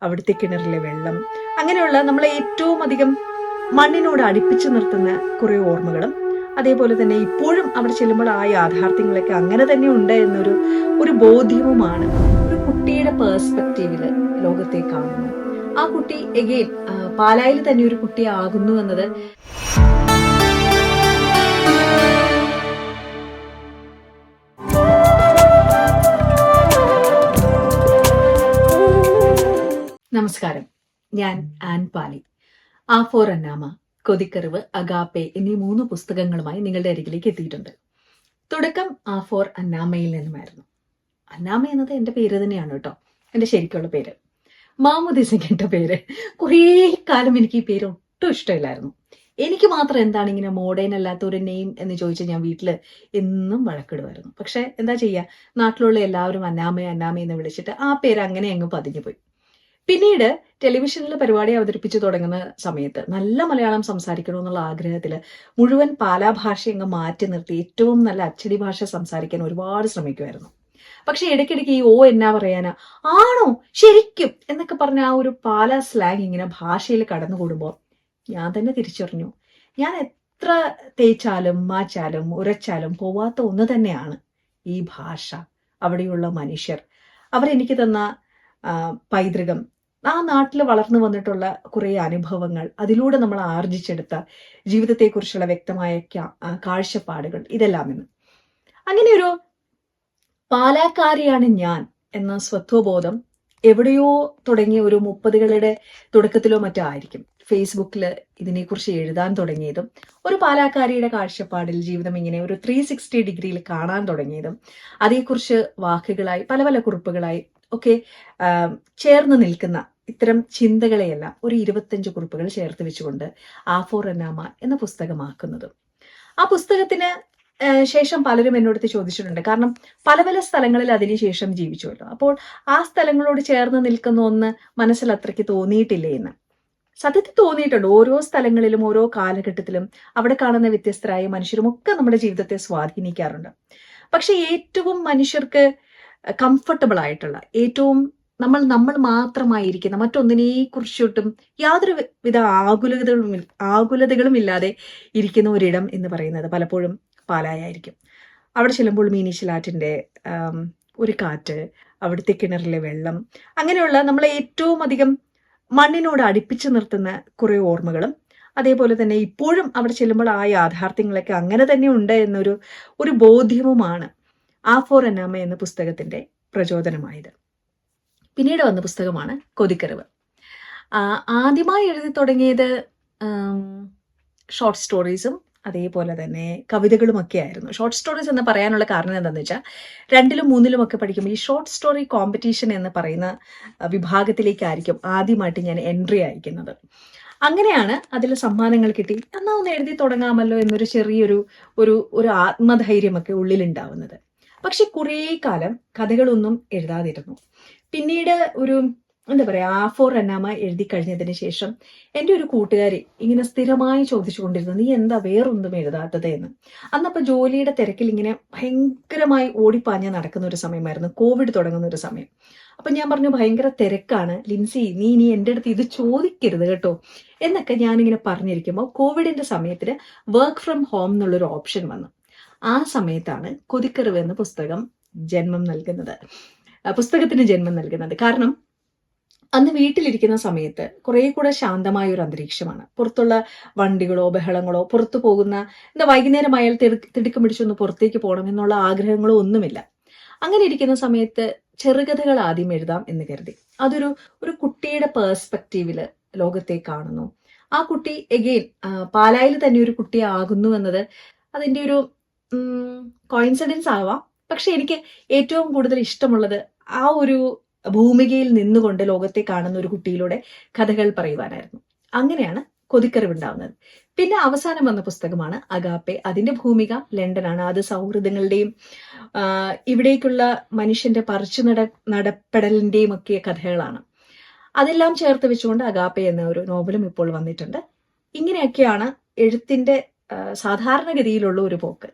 അവിടുത്തെ കിണറിലെ വെള്ളം, അങ്ങനെയുള്ള നമ്മളെ ഏറ്റവും അധികം മണ്ണിനോട് അടുപ്പിച്ചു നിർത്തുന്ന കുറെ ഓർമ്മകളും, അതേപോലെ തന്നെ ഇപ്പോഴും അവിടെ ചെല്ലുമ്പോൾ ആ യാഥാർത്ഥ്യങ്ങളൊക്കെ അങ്ങനെ തന്നെ ഉണ്ട് ഒരു ബോധ്യവുമാണ്. ഒരു കുട്ടിയുടെ പേഴ്സ്പെക്റ്റീവില് ലോകത്തെ കാണുന്നു. ആ കുട്ടി എഗെയിൻ പാലായിൽ തന്നെ ഒരു കുട്ടിയാകുന്നു എന്നത് നമസ്കാരം, ഞാൻ ആൻ പാലി. ആ ഫോർ അന്നാമ, കൊതിക്കറിവ്, അഗാപ്പെ എന്നീ 3 പുസ്തകങ്ങളുമായി നിങ്ങളുടെ അരികിലേക്ക് എത്തിയിട്ടുണ്ട്. തുടക്കം ആ ഫോർ അന്നാമയിൽ നിന്നുമായിരുന്നു. അന്നാമ എന്നത് എന്റെ പേര് തന്നെയാണ് കേട്ടോ, എന്റെ ശരിക്കുള്ള പേര്. മാമുദിസ പേര്. കുറേ കാലം എനിക്ക് ഈ പേര് ഒട്ടും ഇഷ്ടമില്ലായിരുന്നു. എനിക്ക് മാത്രം എന്താണ് ഇങ്ങനെ മോഡേൺ അല്ലാത്ത ഒരു നെയിം എന്ന് ചോദിച്ചാൽ ഞാൻ വീട്ടില് എന്നും വഴക്കിടുമായിരുന്നു. പക്ഷെ എന്താ ചെയ്യുക, നാട്ടിലുള്ള എല്ലാവരും അന്നാമ അന്നാമ എന്ന് വിളിച്ചിട്ട് ആ പേര് അങ്ങനെ അങ്ങ് പതിഞ്ഞു പോയി. പിന്നീട് ടെലിവിഷനിൽ പരിപാടി അവതരിപ്പിച്ചു തുടങ്ങുന്ന സമയത്ത് നല്ല മലയാളം സംസാരിക്കണമെന്നുള്ള ആഗ്രഹത്തിൽ മുഴുവൻ പാലാ ഭാഷ അങ്ങ് മാറ്റി നിർത്തി ഏറ്റവും നല്ല അച്ചടി ഭാഷ സംസാരിക്കാൻ ഒരുപാട് ശ്രമിക്കുമായിരുന്നു. പക്ഷെ ഇടയ്ക്കിടയ്ക്ക് ഈ ഓ എന്നാ പറയാനാ, ആണോ ശരിക്കും എന്നൊക്കെ പറഞ്ഞ ആ ഒരു പാലാ സ്ലാങ് ഇങ്ങനെ ഭാഷയിൽ കടന്നുകൂടുമ്പോൾ ഞാൻ തന്നെ തിരിച്ചറിഞ്ഞു, ഞാൻ എത്ര തേച്ചാലും മാച്ചാലും ഉരച്ചാലും പോവാത്ത ഒന്ന് തന്നെയാണ് ഈ ഭാഷ. അവിടെയുള്ള മനുഷ്യർ, അവരെനിക്ക് തന്ന പൈതൃകം, ആ നാട്ടിൽ വളർന്നു വന്നിട്ടുള്ള കുറെ അനുഭവങ്ങൾ, അതിലൂടെ നമ്മൾ ആർജിച്ചെടുത്ത ജീവിതത്തെക്കുറിച്ചുള്ള വ്യക്തമായ കാഴ്ചപ്പാടുകൾ, ഇതെല്ലാം എന്ന് അങ്ങനെ ഒരു പാലാക്കാരിയാണ് ഞാൻ എന്ന സ്വത്വബോധം എവിടെയോ തുടങ്ങിയ ഒരു 30കളുടെ തുടക്കത്തിലോ മറ്റോ ആയിരിക്കും ഫേസ്ബുക്കിൽ ഇതിനെക്കുറിച്ച് എഴുതാൻ തുടങ്ങിയതും, ഒരു പാലാക്കാരിയുടെ കാഴ്ചപ്പാടിൽ ജീവിതം ഇങ്ങനെ ഒരു 360 ഡിഗ്രിയിൽ കാണാൻ തുടങ്ങിയതും, അതേക്കുറിച്ച് വാക്കുകളായി പല പല കുറിപ്പുകളായി ഒക്കെ ചേർന്ന് നിൽക്കുന്ന ഇത്തരം ചിന്തകളെയെല്ലാം ഒരു 25 കുറിപ്പുകൾ ചേർത്ത് വെച്ചുകൊണ്ട് ആ ഫോർ അന്നാമ എന്ന പുസ്തകമാക്കുന്നതും. ആ പുസ്തകത്തിന് ശേഷം പലരും എന്നോടത്ത് ചോദിച്ചിട്ടുണ്ട്. കാരണം പല പല സ്ഥലങ്ങളിൽ അതിനുശേഷം ജീവിച്ചുവല്ലോ, അപ്പോൾ ആ സ്ഥലങ്ങളോട് ചേർന്ന് നിൽക്കുന്ന ഒന്ന് മനസ്സിൽ അത്രയ്ക്ക് തോന്നിയിട്ടില്ലേ എന്ന്. സത്യത്തിൽ തോന്നിയിട്ടുണ്ട്. ഓരോ സ്ഥലങ്ങളിലും ഓരോ കാലഘട്ടത്തിലും അവിടെ കാണുന്ന വ്യത്യസ്തരായ മനുഷ്യരും ഒക്കെ നമ്മുടെ ജീവിതത്തെ സ്വാധീനിക്കാറുണ്ട്. പക്ഷെ ഏറ്റവും മനുഷ്യർക്ക് കംഫർട്ടബിൾ ആയിട്ടുള്ള, ഏറ്റവും നമ്മൾ മാത്രമായിരിക്കുന്ന, മറ്റൊന്നിനെ കുറിച്ചിട്ടും യാതൊരു വിധ ആകുലതകളും ഇല്ലാതെ ഇരിക്കുന്ന ഒരിടം എന്ന് പറയുന്നത് പലപ്പോഴും പാലായായിരിക്കും. അവിടെ ചെല്ലുമ്പോൾ മീനച്ചിലാറ്റിന്റെ ഒരു കാറ്റ്, അവിടുത്തെ കിണറിലെ വെള്ളം, അങ്ങനെയുള്ള നമ്മളെ ഏറ്റവും അധികം മണ്ണിനോട് അടുപ്പിച്ചു നിർത്തുന്ന കുറെ ഓർമ്മകളും, അതേപോലെ തന്നെ ഇപ്പോഴും അവിടെ ചെല്ലുമ്പോൾ ആ യാഥാർത്ഥ്യങ്ങളൊക്കെ അങ്ങനെ തന്നെ ഉണ്ട് ഒരു ബോധ്യവുമാണ് ആ ഫോർ അന്നാമ എന്ന പുസ്തകത്തിന്റെ പ്രചോദനമായത്. പിന്നീട് വന്ന പുസ്തകമാണ് കൊതിക്കറിവ്. ആദ്യമായി എഴുതി തുടങ്ങിയത് ഷോർട്ട് സ്റ്റോറീസും അതേപോലെ തന്നെ കവിതകളും ഒക്കെ ആയിരുന്നു. ഷോർട്ട് സ്റ്റോറീസ് എന്ന് പറയാനുള്ള കാരണം എന്താണെന്ന് വെച്ചാൽ 2ലും 3ലും ഒക്കെ പഠിക്കുമ്പോൾ ഈ ഷോർട്ട് സ്റ്റോറി കോമ്പറ്റീഷൻ എന്ന് പറയുന്ന വിഭാഗത്തിലേക്കായിരിക്കും ആദ്യമായിട്ട് ഞാൻ എൻട്രി അയക്കുന്നത്. അങ്ങനെയാണ് അതിൽ സമ്മാനങ്ങൾ കിട്ടി, എന്നാ ഒന്ന് എഴുതി തുടങ്ങാമല്ലോ എന്നൊരു ചെറിയൊരു ഒരു ആത്മധൈര്യമൊക്കെ ഉള്ളിലുണ്ടാവുന്നത്. പക്ഷെ കുറേ കാലം കഥകളൊന്നും എഴുതാതിരുന്നു. പിന്നീട് ഒരു എന്താ പറയാ, ആ ഫോർ അന്നാമ എഴുതി കഴിഞ്ഞതിന് ശേഷം എൻ്റെ ഒരു കൂട്ടുകാരി ഇങ്ങനെ സ്ഥിരമായി ചോദിച്ചുകൊണ്ടിരുന്നു, നീ എന്താ വേറൊന്നും എഴുതാത്തത് എന്ന്. അന്നപ്പോൾ ജോലിയുടെ തിരക്കിൽ ഇങ്ങനെ ഭയങ്കരമായി ഓടിപ്പാഞ്ഞ് നടക്കുന്ന ഒരു സമയമായിരുന്നു, കോവിഡ് തുടങ്ങുന്ന ഒരു സമയം. അപ്പൊ ഞാൻ പറഞ്ഞു, ഭയങ്കര തിരക്കാണ് ലിൻസി, നീ ഇനി എൻ്റെ അടുത്ത് ഇത് ചോദിക്കരുത് കേട്ടോ എന്നൊക്കെ ഞാനിങ്ങനെ പറഞ്ഞിരിക്കുമ്പോൾ കോവിഡിന്റെ സമയത്തിന് വർക്ക് ഫ്രം ഹോം എന്നുള്ളൊരു ഓപ്ഷൻ വന്നു. ആ സമയത്താണ് കൊതിക്കറിവ് എന്ന പുസ്തകത്തിന് ജന്മം നൽകുന്നത്. കാരണം അന്ന് വീട്ടിലിരിക്കുന്ന സമയത്ത് കുറെ കൂടെ ശാന്തമായ ഒരു അന്തരീക്ഷമാണ്. പുറത്തുള്ള വണ്ടികളോ ബഹളങ്ങളോ, പുറത്തു പോകുന്ന വൈകുന്നേരമായാൽ തിടുക്കം പിടിച്ചൊന്ന് പുറത്തേക്ക് പോകണം എന്നുള്ള ആഗ്രഹങ്ങളോ ഒന്നുമില്ല. അങ്ങനെ ഇരിക്കുന്ന സമയത്ത് ചെറുകഥകൾ ആദ്യം എഴുതാം എന്ന് കരുതി. ഒരു കുട്ടിയുടെ പേഴ്സ്പെക്റ്റീവില് ലോകത്തെ കാണുന്നു. ആ കുട്ടി എഗെയിൻ പാലായിൽ തന്നെ ഒരു കുട്ടിയാകുന്നു എന്നത് അതിൻ്റെ ഒരു കോയിൻസിഡൻസ് ആവാം. പക്ഷെ എനിക്ക് ഏറ്റവും കൂടുതൽ ഇഷ്ടമുള്ളത് ആ ഒരു ഭൂമികയിൽ നിന്നുകൊണ്ട് ലോകത്തെ കാണുന്ന ഒരു കുട്ടിയിലൂടെ കഥകൾ പറയുവാനായിരുന്നു. അങ്ങനെയാണ് കൊതിക്കറിവുണ്ടാവുന്നത്. പിന്നെ അവസാനം വന്ന പുസ്തകമാണ് അഗാപ്പെ. അതിന്റെ ഭൂമിക ലണ്ടനാണ്. അത് സൗഹൃദങ്ങളുടെയും ഇവിടേക്കുള്ള മനുഷ്യന്റെ പറിച്ചു നടപ്പെടലിന്റെയും ഒക്കെ കഥകളാണ്. അതെല്ലാം ചേർത്ത് വെച്ചുകൊണ്ട് അഗാപ്പെ എന്ന ഒരു നോവലും ഇപ്പോൾ വന്നിട്ടുണ്ട്. ഇങ്ങനെയൊക്കെയാണ് എഴുത്തിന്റെ സാധാരണഗതിയിലുള്ള ഒരു പോക്ക്.